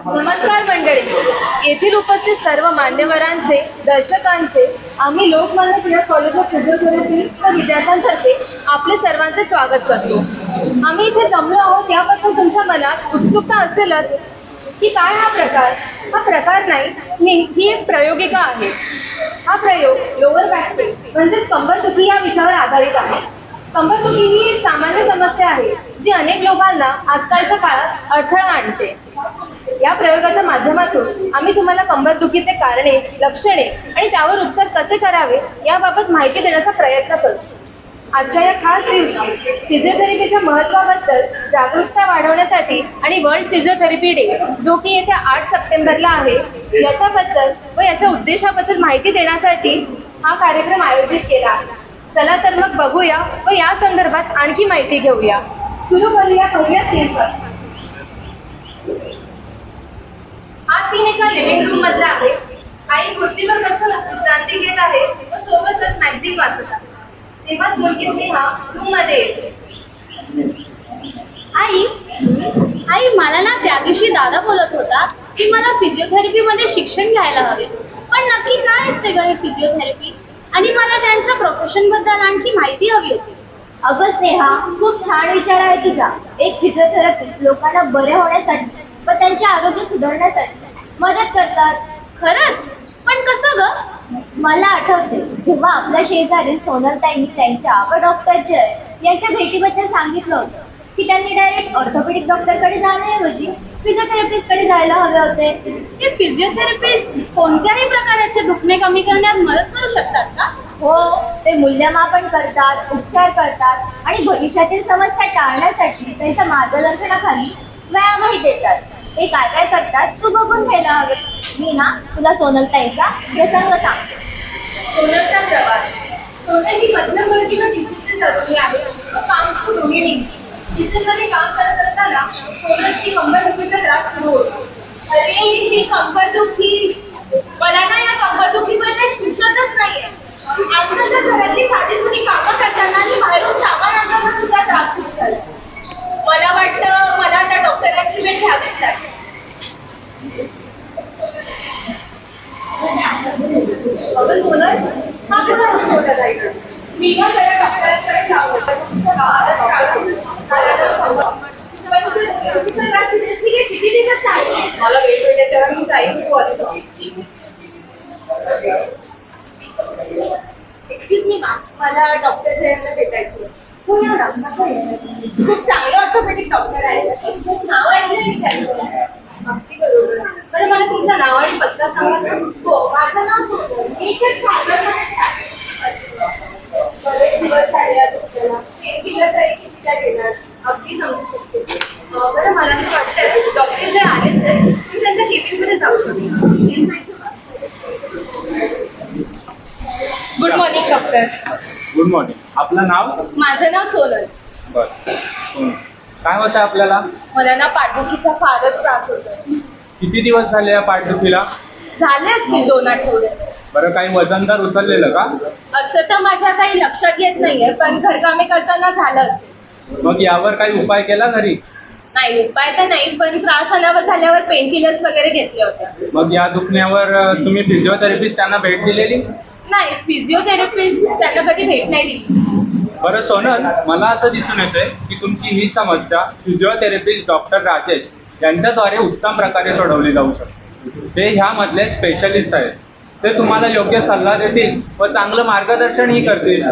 नमस्कार मंडळी, येथील उपस्थित सर्व मान्यवरांचे, दर्शकांचे आम्ही Lokmanya Tilak college of physiotherapy व विद्यार्थ्यांतर्फे आपले सर्वांचे स्वागत करतो। आम्ही इथे जमलो आहोत याबद्दल तुमच्या मनात उत्सुकता असेलच की काय हा प्रकार नाही, ही एक प्रयोगिका आहे। हा प्रयोग लोअर बॅक पेन म्हणजे कंबरदुखी या विषयावर आधारित आहे। कंबरदुखी ही एक सामान्य समस्या आहे जी अनेक लोकांना आजकालच्या काळात अडथळा आणते। या प्रयोगाच्या माध्यमातून आम्ही तुम्हाला कंबरदुखीचे कारणे, लक्षणे आणि त्यावर उपचार कसे करावे याबाबत माहिती देण्याचा प्रयत्न करतो। आजच्या या खास दिवशी फिजिओथेरपीच्या महत्त्वाबद्दल जागरूकता वाढवण्यासाठी आणि वर्ल्ड फिजिओथेरपी डे जो की येत्या 8 सप्टेंबरला आहे याच्याबद्दल व याच्या उद्देशाबद्दल माहिती देण्यासाठी हा कार्यक्रम आयोजित केला आहे। चला तर मग बघूया व या संदर्भात आणखी माहिती घेऊया। सुरू करूया पहिल्या सीनपासून। हा सीन एका लिव्हिंग रूम मधला आहे। आई खुर्चीवर बसून विश्रांती घेत आहे व सोबतच मॅगझीन वाचत आहे। तेव्हाच मुलगी स्नेहा रूम मध्ये येते। आई मला ना त्या दिवशी दादा बोलत होता की मला फिजिओथेरपी मध्ये शिक्षण घ्यायला हवे, पण नक्की काय असते गं हे फिजिओथेरपी आणि मला त्यांच्या प्रोफेशन बद्दल आणखी माहिती हवी होती। अगं स्नेहा, खूप छान विचार आहे तुझा। एक फिजिओथेरपिस्ट लोकांना बरे होण्यासाठी व त्यांचे आरोग्य सुधारण्यासाठी मदत करतात। खरंच? पण कसं ग? मला आठवते जेव्हा आपल्या शेजारी सोनलताईंनी त्यांच्या व डॉक्टर जय यांच्या भेटीबद्दल सांगितलं होतं की त्यांनी डायरेक्ट ऑर्थोपेडिक डॉक्टरकडे जाण्याऐवजी फिजिओथेरपिस्टकडे जायला हवे होते। हे फिजिओथेरपिस्ट कोणत्याही प्रकारचे दुखणे कमी करण्यात मदत करू शकतात का? हो, ते मूल्यमापन करतात, उपचार करतात आणि भविष्यातील समस्या टाळण्यासाठी त्यांच्या मार्गदर्शनाखाली व्यायामही देतात। ते काय काय करतात तू बघून घ्यायला हवे। मी ना तुला सोनलताईचा प्रसंग सांगते। सोनलचा प्रवास। सोनल ही मध्यमवर्गीय व तिसरीची तरुणी आहे व काम करून रोहिणी किचनमध्ये काम करत असताना सोनलची कंबरदुखीचा त्रास सुरू होतो। अरे ही कंबरदुखी, मला ना या कंबरदुखीमध्ये सुचतच नाहीये। आजकालच्या घरातली साधी सुधी कामं करताना आणि बाहेरून सामान आणताना सुद्धा त्रास सुरू झाला। मला वाटतं मला त्या डॉक्टरांची भेट घ्यावीच लागेल। अगं सोनल, हा कसा सोनल आहे? मी ना त्या डॉक्टरांकडे जाऊ किती दिवस आहे? मला वेळ भेटेल तेव्हा मी जाईन। एक्सक्यूज मी मॅम, मला डॉक्टर जयंतला भेटायचं। हो ना, कसं आहे? खूप चांगले ऑर्थोपेडिक डॉक्टर आहेत। नाव ऐकलंय मी त्यांचं। अगदी बरोबर। बरं मला तुमचं नाव आणि पत्ता सांगा। हो, माझं नाव सोनल। मी इथे खासदारमध्ये आहे। बरेच दिवस झाले या दुसऱ्याला पेनकिलर तरी कितीला घेणार? अगदी समजू शकते। बरं मला असं वाटतंय डॉक्टर जे आले तर तुम्ही त्यांच्या केबिनमध्ये जाऊ शकता। Good morning doctor. Good morning. आपलं नाव? माझं नाव सोनल। बरं, काय होतं आपल्याला? मला ना पाठदुखीचा फारच त्रास होतो। किती दिवस झाले या पाठदुखीला? झाले असतील 2 आठवडे। बरं, काही वजनदार उचललेलं का? असं तर माझ्या काही लक्षात येत नाहीये, पण घरकामे करताना झालं असेल। मग यावर काही उपाय केला घरी? नाही, उपाय तर नाही, पण त्रास अनावर झाल्यावर पेनकिलर्स वगैरे घेतले होते। मग या दुखण्यावर तुम्ही फिजिओथेरपिस्ट त्यांना भेट दिलेली? नाही, फिजिओथेरपिस्ट त्यांना कधी भेट नाही दिली। बरं सोनल, मला असं दिसून येतंय की तुमची ही समस्या फिजिओथेरपिस्ट डॉक्टर राजेश यांच्याद्वारे उत्तम प्रकारे सोडवली जाऊ शकते। ते ह्यामधले स्पेशलिस्ट आहेत। ते तुम्हाला योग्य सल्ला देतील व चांगलं मार्गदर्शनही करतील।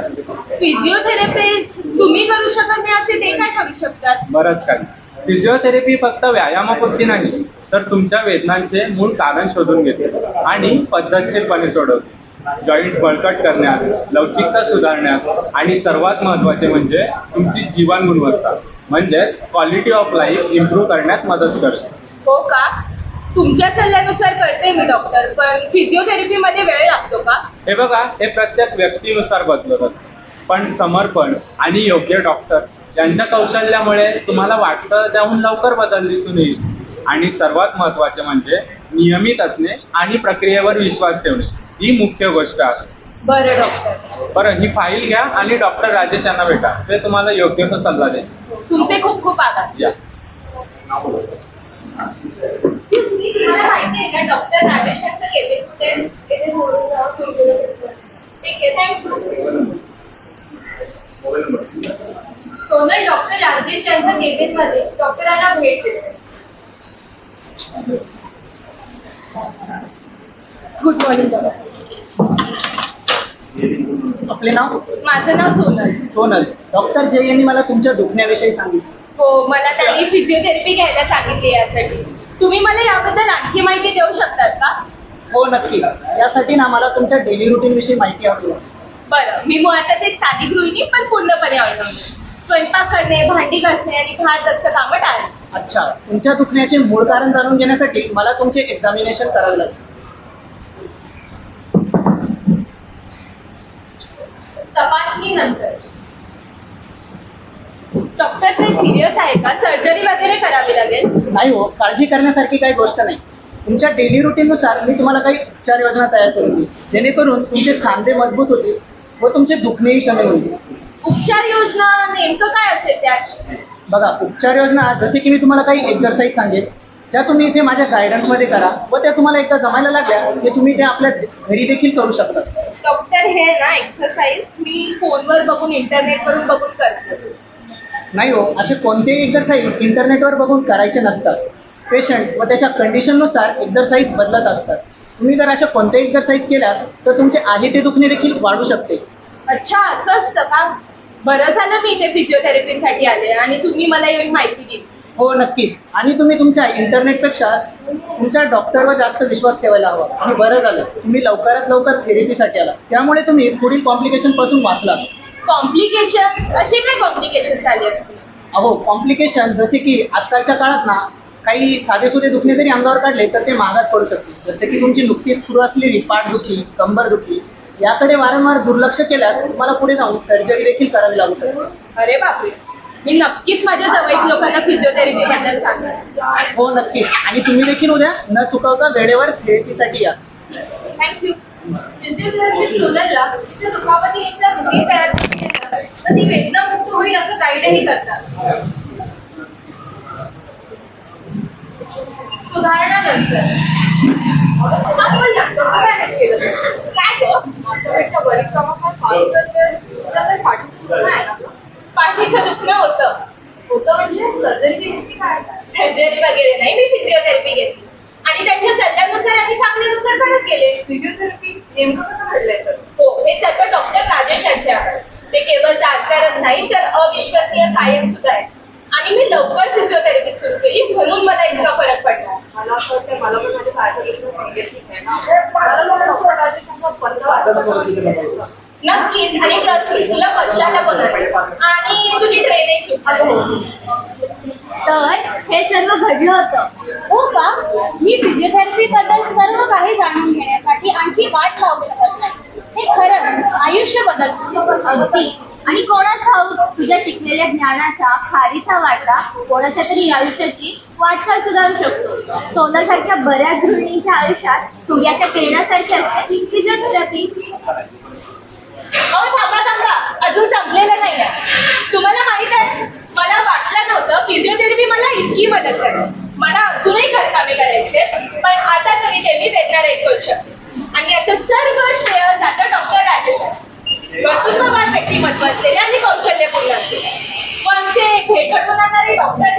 फिजिओथेरपिस्ट तुम्ही करू शकत नाही असे ते काय करू शकतात? बरंच काही। फिजिओथेरपी फक्त व्यायामापुरती नाही, तर तुमच्या वेदनांचे मूळ कारण शोधून घेते आणि पद्धतशीरपणे सोडवते। जॉईंट बळकट करण्यास, लवचिकता सुधारण्यास आणि सर्वात महत्त्वाचे म्हणजे तुमची जीवन गुणवत्ता म्हणजेच क्वालिटी ऑफ लाईफ इम्प्रूव्ह करण्यात मदत करते। हो का? तुमच्या सल्ल्यानुसार करते मी डॉक्टर, पण फिजिओथेरपी मध्ये वेळ लागतो का? हे बघा, हे प्रत्येक व्यक्तीनुसार बदलत असते, पण समर्पण आणि योग्य डॉक्टर यांच्या कौशल्यामुळे तुम्हाला वाटतं त्याहून लवकर बदल दिसून येईल। आणि सर्वात महत्त्वाचे म्हणजे नियमित असणे आणि प्रक्रियेवर विश्वास ठेवणे ही मुख्य गोष्ट आहे। बरं डॉक्टर। बरं, ही फाईल घ्या आणि डॉक्टर राजेश यांना भेटा, ते तुम्हाला योग्य तो सल्ला देतील। तुमचे खूप खूप आभार। या। तुम्ही तुम्हाला माहिती आहे का डॉक्टर राजेश यांचं केबिन कुठे? ठीक आहे, थँक्यू. सोनल डॉक्टर राजेश यांच्या केबिन मध्ये डॉक्टरांना भेट देते. Good morning. आपले नाव? माझं नाव सोनल. सोनल. डॉक्टर जय यांनी मला तुमच्या दुखण्याविषयी सांगितलं. हो, मला त्यांनी फिजिओथेरपी घ्यायला सांगितली यासाठी. तुम्ही मला याबद्दल आणखी माहिती देऊ शकतात का? हो नक्कीच. यासाठी ना मला तुमच्या डेली रुटीन विषयी माहिती हवी होती. बरं, मी मुळातच एक साधी गृहिणी पण पूर्णपणे ऑलराऊंडर. स्वयंपाक करणे, भांडी घासणे आणि घातग्रस्त कामं टाळणे. अच्छा, तुमच्या दुखण्याचे मूळ कारण जाणून घेण्यासाठी मला तुमचे एक्झामिनेशन करावे लागेल. तपासणी नंतर. डॉक्टर काही सिरियस आहे का? सर्जरी वगैरे करावी लागेल? नाही हो, काळजी करण्यासारखी काही गोष्ट नाही. तुमच्या डेली रुटीननुसार मी तुम्हाला काही उपचार योजना तयार करून देईल, जेणेकरून तुमचे सांधे मजबूत होतील व तुमचे दुखणेही कमी होईल. उपचार योजना नेमकं काय असेल त्यात? बघा, उपचार योजना जसे की मी तुम्हाला काही एक्झरसाईज सांगेल, ज्या तुम्ही इथे माझ्या गायडन्समध्ये करा व त्या तुम्हाला एकदा जमायला लागल्या की तुम्ही त्या आपल्या घरी देखील करू शकता. डॉक्टर हे ना एक्सरसाइज मी फोनवर बघून इंटरनेटवरून बघून करते. नाही हो, असे कोणतेही एक्झरसाईज इंटरनेटवर बघून करायचे नसतात. पेशंट व त्याच्या कंडिशननुसार एक्झरसाईज बदलत असतात. तुम्ही जर अशा कोणत्याही एक्झरसाईज केल्या तर तुमचे आधी ते दुखणे देखील वाढू शकते. अच्छा, असं असतं का? बरं झालं मी इथे फिजिओथेरपीसाठी आले आणि तुम्ही मला एवढी माहिती दिली. हो नक्कीच. आणि तुम्ही तुमच्या इंटरनेटपेक्षा तुमच्या डॉक्टरवर जास्त विश्वास ठेवायला हवा. आणि बरं झालं तुम्ही लवकरात लवकर थेरपीसाठी आला, त्यामुळे तुम्ही पुढील कॉम्प्लिकेशन पासून वाचला. कॉम्प्लिकेशन? असे काय कॉम्प्लिकेशन झाले असतील? अहो, कॉम्प्लिकेशन जसे की आजकालच्या काळात ना काही साधेसुधे दुखणे जरी अंगावर काढले तर ते महागात पडू शकते. जसे की तुमची नुकतीच सुरू असलेली पाठदुखी, कंबरदुखी याकडे वारंवार दुर्लक्ष केल्यास तुम्हाला पुढे जाऊन सर्जरी देखील करावी लागू शकते. अरे बापरे, मी नक्कीच माझ्या जवळील लोकांना फिजिओथेरपी बद्दल सांगणार. हो नक्कीच. आणि तुम्ही देखील उद्या न चुकवता वेळेवर थेरपीसाठी या. थँक्यू. फिजिओथेरपिस्ट सोनलला तिच्या दुखापतीचा रुटीन तयार केलं तर ती वेदनामुक्त होईल असं गाईडही करतात. सुधारणा नंतर. हा बोल ना, कसं मॅनेज केलं? काय गं? आमच्यापेक्षा बरीच कामं फार फास्ट करते. तुझ्याकडे पाठीचं आहे ना? पाठीचं दुखणं होतं. होतं म्हणजे सर्जरी घेतली काय? सर्जरी वगैरे नाही, मी फिजिओथेरपी घेतली आणि त्यांच्या सल्ल्यानुसार आणि सांगण्यानुसार करत गेले. फिजिओथेरपी नेमकं कसं घडलंय तर? हो, हे सर्व डॉक्टर राजेश यांचे आहे. ते केवळ जाणकारच नाही तर अविश्वसनीय सहाय्यक सुद्धा आहे. आणि मी लवकर फिजिओथेरपी सुरू केली म्हणून मला इतका फरक पडला. मला असं वाटतं मला पण माझ्या काळाचं ठीक आहे ना. मला डॉक्टर राजेश 15 नक्कीच. आणि ट्रस्ट मी तुला पश्चाताप होणार आणि तुझी ट्रेनही सुटली. तर हे सर्व घडलं होतं. हो का? मी फिजिओथेरपी बद्दल सर्व काही जाणून घेण्यासाठी आणखी वाट लावू शकत नाही. हे खरंच आयुष्य बदलतं. अगदी. आणि कोणाच ठाऊक तुझ्या शिकलेल्या ज्ञानाचा खारीचा वाटा कोणाच्या तरी आयुष्याची वाटचाल सुधारू शकतो. सोनलसारख्या बऱ्याच गृहिणींच्या आयुष्यात सूर्याच्या किरणासारखी असते फिजिओथेरपी. थांबा, अजून संपलेलं नाहीये. तुम्हाला माहित आहे, मला वाटलं नव्हतं फिजिओथेरपी मला इतकी मदत करेल. मला अजूनही घरकामे करायचे, पण आता तरी ते मी वेदनारहित करू शकते. आणि याचं सर्व श्रेय जातं डॉक्टर राजेश. कर्तृत्ववान व्यक्तिमत्व असलेले आणि कौशल्यपूर्ण असलेले पण ते भेट घडवून आणणारे डॉक्टर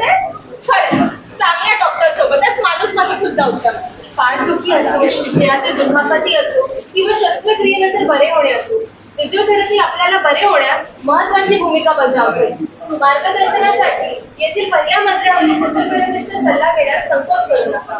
खरं चांगल्या डॉक्टर सोबतच माणूस सुद्धा उत्तम. पाठदुखी असो, शरीराचे दुखापती असो किंवा शस्त्रक्रियेनंतर बरे होणे असो, फिजिओथेरपी आपल्याला बरे होण्यात महत्वाची भूमिका बजावते. मार्गदर्शनासाठी येथील पहिल्या मजल्यावरील फिजिओथेरपिस्टचा सल्ला घेण्यास संकोच करू नका.